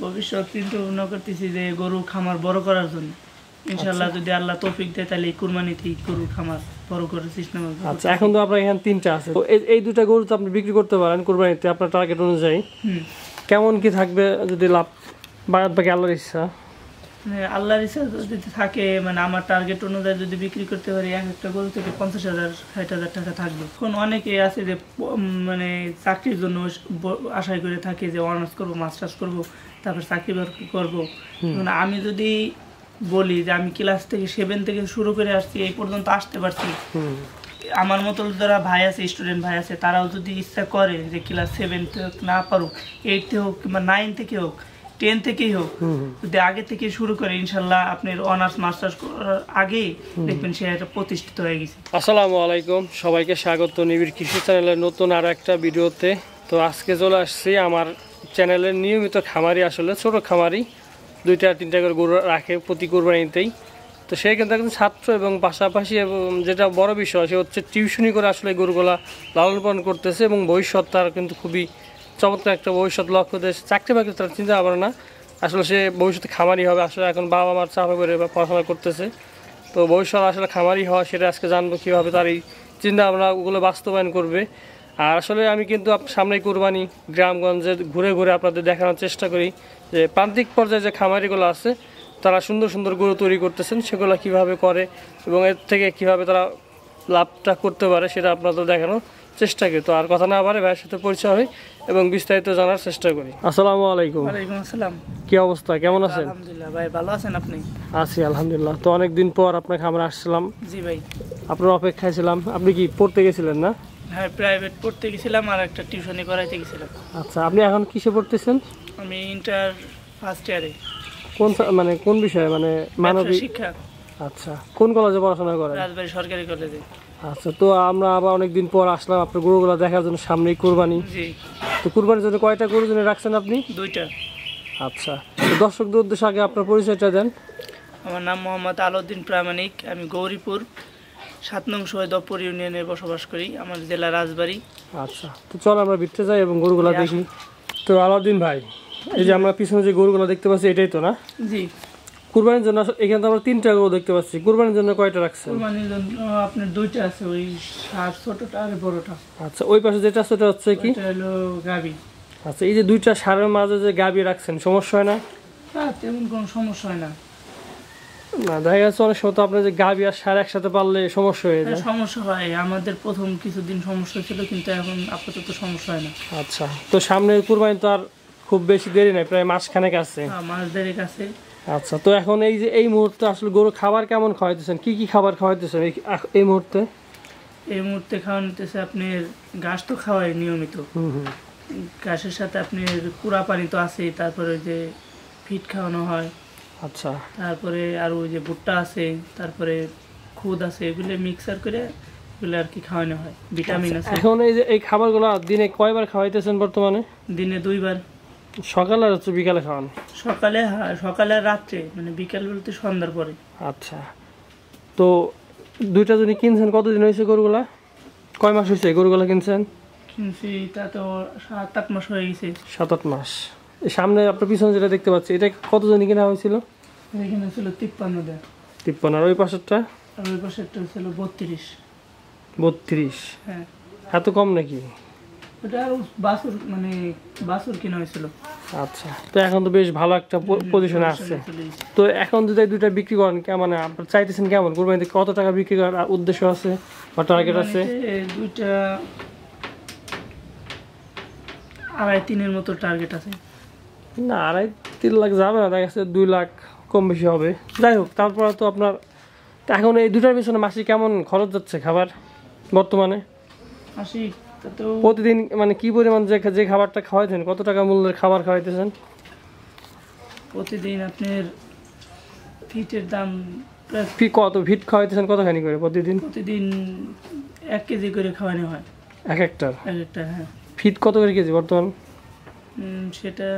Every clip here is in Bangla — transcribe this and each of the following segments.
ভবিষ্যৎ চিন্তা ভাবনা করতেছি যে গরু খামার বড় করার জন্য। ইনশাআল্লাহ যদি আল্লাহ তৌফিক দেয় তাহলে কুরবানিতেই গরু খামার বড় করার চেষ্টা করব। আচ্ছা, এখন তো আপনার এখানে 3টা আছে, তো এই দুটা গরু তো আপনি বিক্রি করতে পারেন কুরবানিতে আপনার টার্গেট অনুযায়ী। কেমন কি থাকবে যদি লাভ? বাকি আল্লাহর ইচ্ছা, মানে আল্লাহর ইচ্ছা যদি থাকে, মানে আমার টার্গেট অনুযায়ী যদি বিক্রি করতে পারি একটা গরু থেকে 50,000 60,000 টাকা থাকবে। এখন অনেকে আছে যে মানে চাকরির জন্য আশায় করে থাকে যে অনার্স করবো, মাস্টার্স করবো, তারপর চাকরি করবো। মানে আমি যদি বলি যে আমি ক্লাস থেকে 7 থেকে শুরু করে আসছি, এই পর্যন্ত আসতে পারছি, আমার মতো যারা ভাই আছে, স্টুডেন্ট ভাই আছে, তারাও যদি ইচ্ছা করে যে ক্লাস 7 থেকে না পারুক, 8 থেকে হোক কিংবা 9 থেকে হোক, 10 থেকেই হোক, যদি আগে থেকে শুরু করে ইনশাল্লাহ আপনার অনার্স মাস্টার্স করার আগেই দেখবেন সে একটা প্রতিষ্ঠিত হয়ে গেছে। আসসালামু আলাইকুম, সবাইকে স্বাগত নিবিড় কৃষি চ্যানেলের নতুন আরো একটা ভিডিওতে। তো আজকে চলে আসছি আমার চ্যানেলের নিয়মিত খামারি, আসলে ছোট খামারি 2-3টা করে গরু রাখে প্রতি কোরবানিতেই। তো সে কিন্তু একজন ছাত্র এবং পাশাপাশি যেটা বড় বিষয় সে হচ্ছে টিউশনি করে আসলে গরুগুলা লালন পালন করতেছে এবং ভবিষ্যৎ তার কিন্তু খুবই চমৎকার একটা ভবিষ্যৎ লক্ষ্য দেশ। চাকরি বাকরি তার চিন্তা ভাবনা না, আসলে সে ভবিষ্যতে খামারি হবে। আসলে এখন বাবা মার চাপে করে বা পড়াশোনা করতেছে, তো ভবিষ্যৎ আসলে খামারি হওয়া সেটা আজকে জানবো কীভাবে তার এই চিন্তা ভাবনা ওগুলো বাস্তবায়ন করবে। আর আসলে আমি কিন্তু সামনেই কুরবানি, গ্রামগঞ্জে ঘুরে ঘুরে আপনাদের দেখানোর চেষ্টা করি যে প্রান্তিক পর্যায়ে যে খামারিগুলো আছে তারা সুন্দর সুন্দর গরু তৈরি করতেছেন, সেগুলো কিভাবে করে এবং এর থেকে কিভাবে তারা লাভটা করতে পারে সেটা আপনাদের দেখানোর চেষ্টা করি। তো আর কথা না বাড়ে ভাইয়ের সাথে পরিচয় হই এবং বিস্তারিত জানার চেষ্টা করি। আসসালামু আলাইকুম। ওয়ালাইকুম আসসালাম। কি অবস্থা, কেমন আছেন? আলহামদুলিল্লাহ ভাই, ভালো আছেন আপনি? আছি আলহামদুলিল্লাহ। তো অনেকদিন পর আপনার খামারে আসছিলাম। জি ভাই, আপনার অপেক্ষায় ছিলাম। আপনি কি পড়তে গেছিলেন না? হ্যাঁ, প্রাইভেট পড়তে গেছিলাম আর একটা টিউশনি করাইতে গেছিলাম। আচ্ছা, আপনি এখন কিসে পড়তেছেন? আমি ইন্টার ফার্স্ট ইয়ারে। মানে কোন বিষয়ে, মানে মানবিক শিক্ষা। আচ্ছা, কোন কলেজে পড়াশোনা করেন? রাজবাড়ী সরকারি কলেজে। আচ্ছা, তো আমরা আবার অনেকদিন পর আসলাম আপনার গরুগুলো দেখার জন্য। সামনেই কুরবানি। জি। তো কুরবানির জন্য কয়টা গরু জন্য রাখছেন আপনি? 2টা। আচ্ছা, তো দর্শকদের উদ্দেশ্যে আগে আপনার পরিচয়টা দেন। আমার নাম মোহাম্মদ আলাউদ্দিন প্রামাণিক। আমি গৌরীপুর 7 নং শহীদপুর ইউনিয়নে বসবাস করি। আমার জেলা রাজবাড়ী। আচ্ছা, তো চলো আমরা ভিতরে যাই এবং গরুগুলো দেখি। তো আলাউদ্দিন ভাই, এই যে আমরা পিছনে যে গরুগুলো দেখতে পাচ্ছি এটাই তো না? জি। কুরবানির জন্য এখানে তো আমরা 3টা গরু দেখতে পাচ্ছি। কুরবানির জন্য কয়টা রাখছেন? কুরবানির জন্য আপনার 2টা আছে, ওই ছোটটা আর বড়টা। আচ্ছা, ওই পাশে যেটা আছে ওটা হচ্ছে কি? এটা হলো গাবি। আচ্ছা, এই যে 2টা ষাঁড়ের মাঝে যে গাবি রাখছেন, সমস্যা হয় না? হ্যাঁ, তেমন কোনো সমস্যা হয় না। না, দেখা যাচ্ছে অনেক সময় তো আপনার যে গাবি আর ষাঁড় একসাথে পারলে সমস্যা হয়ে যায়। সমস্যা হয়, আমাদের প্রথম কিছুদিন সমস্যা ছিল, কিন্তু এখন আপাতত সমস্যা হয় না। আচ্ছা, তো সামনের কুরবানি তো আর খুব বেশি দেরি নাই, প্রায় মাসখানেক আছে। মাস দেড়েক আছে। আচ্ছা, তো এখন এই যে এই মুহূর্তে আসলে গরু খাবার কেমন খাওয়াইতেছেন, কি কি খাবার খাওয়াইতেছেন এই মুহূর্তে? এই মুহূর্তে খাওয়ানোতেছে আপনার ঘাস তো খাওয়াই নিয়মিত। ঘাসের সাথে আপনার কুড়া পানি তো আছেই, তারপরে যে ফিট খাওয়ানো হয়। আচ্ছা, তারপরে আর ওই যে ভুট্টা আছে, তারপরে খুদ আছে, এগুলো মিক্সার করে এগুলো আর কি খাওয়ানো হয়। ভিটামিন আছে। এখন এই যে এই খাবারগুলো দিনে কয়বার খাওয়াইতেছেন বর্তমানে? দিনে 2 বার। সকালে আর হচ্ছে বিকালে খাওয়ান? সকালে, হ্যাঁ, সকালে আর রাত্রে, মানে বিকাল বলতে সন্ধ্যার পরে। আচ্ছা, তো 2টা যদি কিনছেন কতদিন হয়েছে গরুগুলা? কয় মাস হয়েছে গরুগুলা কিনছেন? কিনছি তা তো 7-8 মাস হয়ে গেছে। 7-8 মাস। এই সামনে আপনার পিছনে যেটা দেখতে পাচ্ছি এটা কতজনই কিনা হয়েছিল? এখানে ছিল 53 দেয়। 53। আর ওই পাশেরটা? আর ওই পাশেরটা ছিল 32। 32? হ্যাঁ। এত কম নাকি? ওটা আর বাছুর, মানে বাছুর কিনা হয়েছিল। আচ্ছা, তো এখন তো বেশ ভালো একটা পজিশনে আসছে। তো এখন যদি 2টা বিক্রি করেন, মানে আপনার চাইতেছেন কেমন কুরবানিতে কত টাকা বিক্রি করার উদ্দেশ্য আছে বা টার্গেট আছে? 2টা 2.5-3 মতো টার্গেট আছে। না, 2.5-3 লাখ যাবে না, দেখা যাচ্ছে 2 লাখ কম বেশি হবে। যাই হোক, তারপর তো আপনার এখন এই 2টার পিছনে মাসে কেমন খরচ যাচ্ছে খাবার বর্তমানে? মাসিক তো প্রতিদিন মানে কি পরিমাণ যে খাবারটা খাওয়াইতেছেন, কত টাকা মূল্যের খাবার খাওয়াইতেছেন? প্রতিদিন আপনার ফিটের দাম কত ফিট খাওয়াইতেছেন, কতখানি করে প্রতিদিন? প্রতিদিন 1 কেজি করে খাওয়ানো হয় এক একটা। হ্যাঁ। ফিট কত করে কেজি বর্তমান? সেটা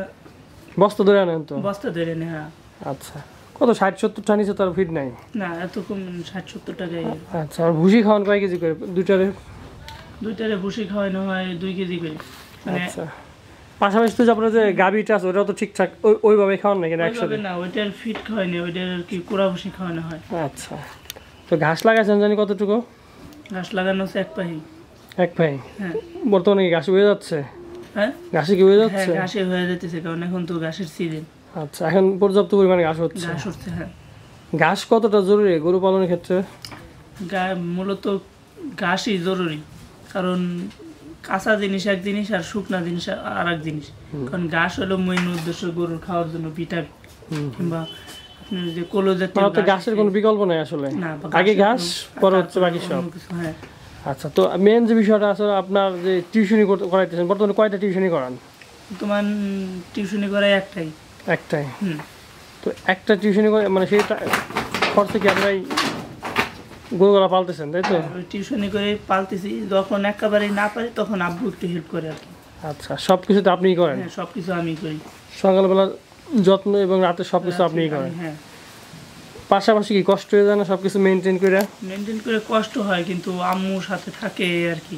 বস্তা ধরে আনেন তো? বস্তা ধরে নেয়। হ্যাঁ। আচ্ছা, কত 60-70 নিচে তার ফিট নাই? না, এত কম, 60-70 টাকায়। আচ্ছা, আর ভুসি খাওয়ান কয় কেজি করে 2টারে? 2টারে ভুসি খাওয়ানো হয় 2 কেজি করে। মানে আচ্ছা, পাশাপাশি তো যে আপনার যে গাভীটা আছে ওটাও তো ঠিকঠাক ওইভাবে খাওয়ান না কিনা একসাথে? না, ওইটার ফিট খাওয়ানি, ওইটার আর কি কুড়া বসে খাওয়ানো হয়। আচ্ছা, তো ঘাস লাগাইছেন জানি কতটুকু? ঘাস লাগানো হচ্ছে এক পাহি। এক পাই? হ্যাঁ। বর্তমানে কি ঘাস হয়ে যাচ্ছে? হ্যাঁ, ঘাসে কি হয়ে হ্যাঁ, যাচ্ছে? ঘাসে হয়ে যেতেছে, কারণ এখন তো ঘাসের সিজন। আচ্ছা, এখন পর্যাপ্ত পরিমাণে ঘাস হচ্ছে? ঘাস হচ্ছে, হ্যাঁ। ঘাস কতটা জরুরি গরু পালনের ক্ষেত্রে? মূলত ঘাসই জরুরি, কারণ কাঁচা জিনিস এক জিনিস আর শুকনা জিনিস আর এক জিনিস। কারণ ঘাস হলো মেইন উদ্দেশ্য গরুর খাওয়ার জন্য, ভিটামিন কিংবা আপনার যে কোলো জাতীয় মানে তো ঘাসের কোনো বিকল্প নাই আসলে, আগে ঘাস পরে হচ্ছে বাকি সব। হ্যাঁ। আচ্ছা, তো মেন যে বিষয়টা আসলে আপনার যে টিউশনি করাইতেছেন, বর্তমানে কয়টা টিউশনি করান? তোমার টিউশনি করাই একটাই। একটাই? তো একটা টিউশনি করে মানে সেইটা খরচে কি আপনার গরুগুলা পালতেছেন, তাই তো? টিউশনি করে পালতেছি, যখন একেবারেই না পারি তখন আব্বু একটু হেল্প করে আর কি। আচ্ছা, সব কিছু তো আপনিই করেন? হ্যাঁ, সব কিছু আমি করি। সকালবেলা যত্ন এবং রাতে সব কিছু আপনিই করেন? হ্যাঁ। পাশাপাশি কি কষ্ট হয়ে যায় না সব কিছু মেনটেন করে? মেনটেন করে কষ্ট হয়, কিন্তু আম্মুর সাথে থাকে আর কি।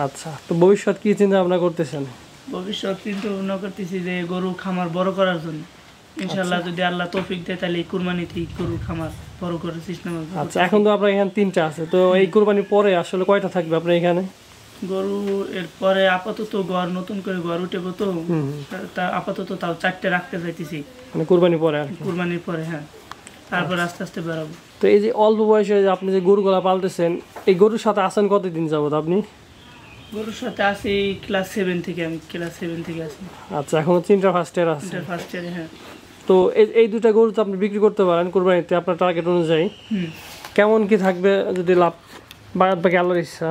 আচ্ছা, তো ভবিষ্যৎ কি চিন্তা ভাবনা করতেছেন? ভবিষ্যৎ চিন্তা ভাবনা করতেছি যে গরু খামার বড় করার জন্য। ইনশাআল্লাহ যদি আল্লাহ তৌফিক দেয় তাহলে এই কুরবানিতেই গরুর খামার বড় করার চেষ্টা করব। আচ্ছা, এখন তো আপনার এখানে 3টা আছে, তো এই কুরবানির পরে আসলে কয়টা থাকবে আপনার এখানে? গরু এরপরে আপাতত ঘর নতুন করে ঘর উঠেব, তো তা আপাতত তাও 4টে রাখতে চাইতেছি, মানে কুরবানির পরে আর কি? কুরবানির পরে, হ্যাঁ। তারপর আস্তে আস্তে বেরাবো। তো এই যে অল্প বয়সে যে আপনি যে গরুগুলা পালতেছেন, এই গরুর সাথে আছেন কতদিন যাবত আপনি? গরুর সাথে আছি ক্লাস 7 থেকে, আমি ক্লাস 7 থেকে আছি। আচ্ছা, এখনো 3টা ফার্স্ট ইয়ার আছে? ফার্স্ট ইয়ারে, হ্যাঁ। তো এই দুটা গরু তো আপনি বিক্রি করতে পারেন কুরবানিতে আপনার টার্গেট অনুযায়ী। কেমন কি থাকবে যদি লাভ, বাকি আল্লাহর ইচ্ছা?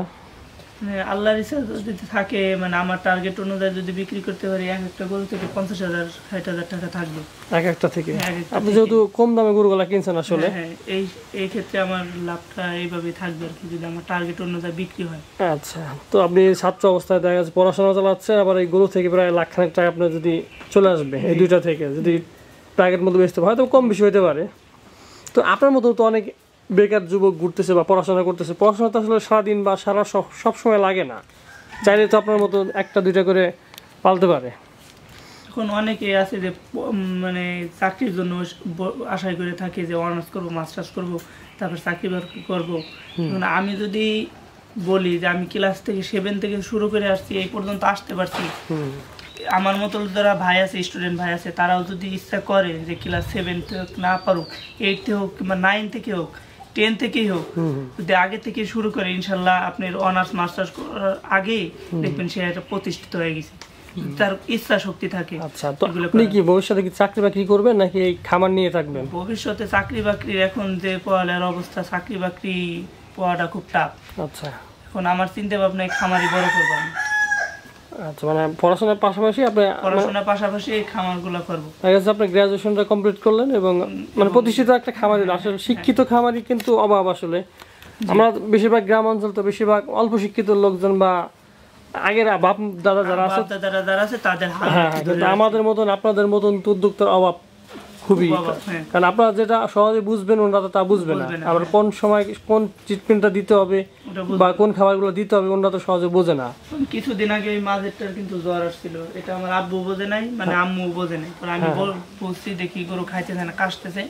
আল্লাহর ইচ্ছা যদি থাকে, মানে আমার টার্গেট অনুযায়ী যদি বিক্রি করতে পারি, এক একটা গরু থেকে 50,000 60,000 টাকা থাকবে এক একটা থেকে। আপনি যেহেতু কম দামে গরুগুলা কিনছেন আসলে, হ্যাঁ, এই ক্ষেত্রে আমার লাভটা এইভাবেই থাকবে আর কি, যদি আমার টার্গেট অনুযায়ী বিক্রি হয়। আচ্ছা, তো আপনি ছাত্র অবস্থায় দেখা যাচ্ছে পড়াশোনা চালাচ্ছেন, আবার এই গরু থেকে প্রায় লাখখানেক টাকা আপনার যদি চলে আসবে এই দুইটা থেকে, যদি টার্গেট মতো বেচতে হয়তো কম বেশি হতে পারে। তো আপনার মতো তো অনেক বেকার যুবক ঘুরতেছে বা পড়াশোনা করতেছে, পড়াশোনা তো আসলে সারাদিন বা সব সময় লাগে না, চাইলে তো আপনার মতো একটা দুইটা করে পালতে পারে। এখন অনেকে আছে যে মানে চাকরির জন্য আশায় করে থাকে যে অনার্স করবো, মাস্টার্স করবো, তারপর চাকরি বাকরি করবো। আমি যদি বলি যে আমি ক্লাস থেকে 7 থেকে শুরু করে আসছি, এই পর্যন্ত আসতে পারছি, আমার মতো যারা ভাই আছে, স্টুডেন্ট ভাই আছে, তারাও যদি ইচ্ছা করে যে ক্লাস 7 থেকে না পারুক, 8 থেকে হোক কিংবা 9 থেকে হোক, 10 থেকেই হোক, যদি আগে থেকে শুরু করে, ইনশাল্লাহ আপনার অনার্স মাস্টার্স করার আগেই দেখবেন সে একটা প্রতিষ্ঠিত হয়ে গেছে, তার ইচ্ছা শক্তি থাকে। আচ্ছা, তো আপনি কি ভবিষ্যতে কি চাকরি বাকরি করবেন নাকি এই খামার নিয়ে থাকবেন? ভবিষ্যতে চাকরি বাকরির এখন যে পড়ালেখার অবস্থা, চাকরি বাকরি পাওয়াটা খুব টাফ। আচ্ছা, এখন আমার চিন্তা ভাবনা খামারই বড় করবো। আচ্ছা, মানে পড়াশোনার পাশাপাশি আপনি পড়াশোনার পাশাপাশি এই খামারগুলো করবো। আপনি গ্রাজুয়েশনটা কমপ্লিট করলেন এবং মানে প্রতিষ্ঠিত একটা খামারি, আসলে শিক্ষিত খামারি কিন্তু অভাব আসলে। আমরা বেশিরভাগ গ্রাম অঞ্চল তো বেশিরভাগ অল্প শিক্ষিত লোকজন বা আগের বাপ দাদা যারা আছে তাদের, আমাদের মতন আপনাদের মতন উদ্যোক্তার অভাব খুবই, কারণ আপনারা যেটা সহজে বুঝবেন ওনারা তা বুঝবে না, আবার কোন সময় কোন ট্রিটমেন্টটা দিতে হবে বা কোন খাবারগুলো দিতে হবে ওনারা তো সহজে বোঝে না। কিছুদিন আগে ওই মাঝেরটার কিন্তু জ্বর আসছিল, এটা আমার আব্বু বোঝে নাই, মানে আম্মু বোঝে নাই, আমি বলছি দেখি গরু খাইতেছে না, কাশতেছে,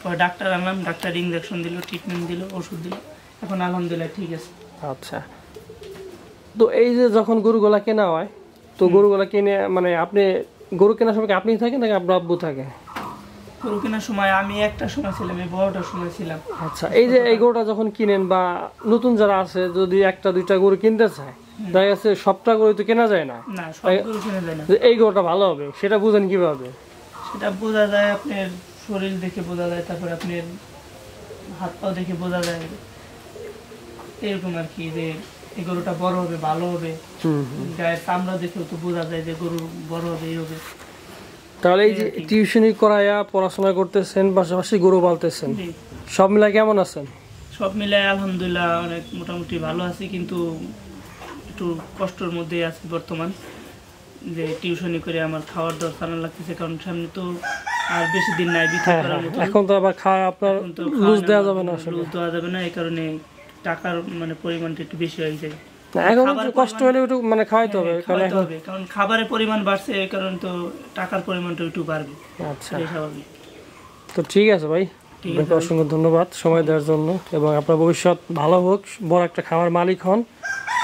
পরে ডাক্তার আনলাম, ডাক্তার ইঞ্জেকশন দিল, ট্রিটমেন্ট দিল, ওষুধ দিল, এখন আলহামদুলিল্লাহ ঠিক আছে। আচ্ছা, তো এই যে যখন গরুগুলা কেনা হয়, তো গরুগুলা কিনে মানে আপনি গরু কেনার সময় আপনি থাকেন নাকি আপনার আব্বু থাকে? গরু কেনার সময় আমি একটা সময় ছিলাম, এই বড়টার সময় ছিলাম। আচ্ছা, এই যে এই গরুটা যখন কিনেন বা নতুন যারা আছে যদি একটা দুইটা গরু কিনতে চায়, দেখা যাচ্ছে সবটা গরু তো কেনা যায় না, সব গরু কেনা যায় না। এই গরুটা ভালো হবে সেটা বুঝেন কিভাবে? সেটা বোঝা যায় আপনার শরীর দেখে বোঝা যায়, তারপর আপনার হাত পাও দেখে বোঝা যায়, এরকম আর কি, যে এই গরুটা বড় হবে, ভালো হবে, গায়ের চামড়া দেখেও তো বোঝা যায় যে গরু বড় হবে, এই হবে। তাহলে এই যে টিউশনি করাইয়া পড়াশোনা করতেছেন, পাশাপাশি গরু পালতেছেন, সব মিলাই কেমন আছেন? সব মিলাই আলহামদুলিল্লাহ অনেক মোটামুটি ভালো আছি, কিন্তু একটু কষ্টের মধ্যেই আছি বর্তমান, যে টিউশনি করে আমার খাওয়ার দর চালানো লাগতেছে, কারণ সামনে তো আর বেশি দিন নাই বিক্রি করার মতো। এখন তো আবার খাওয়া আপনার লুজ দেওয়া যাবে না, লুজ দেওয়া যাবে না, এই কারণে টাকার মানে পরিমাণটা একটু বেশি হয়ে যায়। না, এখন খাবার একটু কষ্ট হলে একটু মানে খাওয়াইতে হবে, কারণ খাওয়াতে এখন হবে, কারণ খাবারের পরিমাণ বাড়ছে, এই কারণে তো টাকার পরিমাণটা একটু বাড়বে, আচ্ছা। এটাই স্বাভাবিক। তো ঠিক আছে ভাই, ঠিক আপনাকে অসংখ্য ধন্যবাদ সময় দেওয়ার জন্য, এবং আপনার ভবিষ্যৎ ভালো হোক, বড় একটা খামার মালিক হন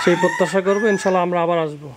সেই প্রত্যাশা করবো। ইনশাল্লাহ আমরা আবার আসবো।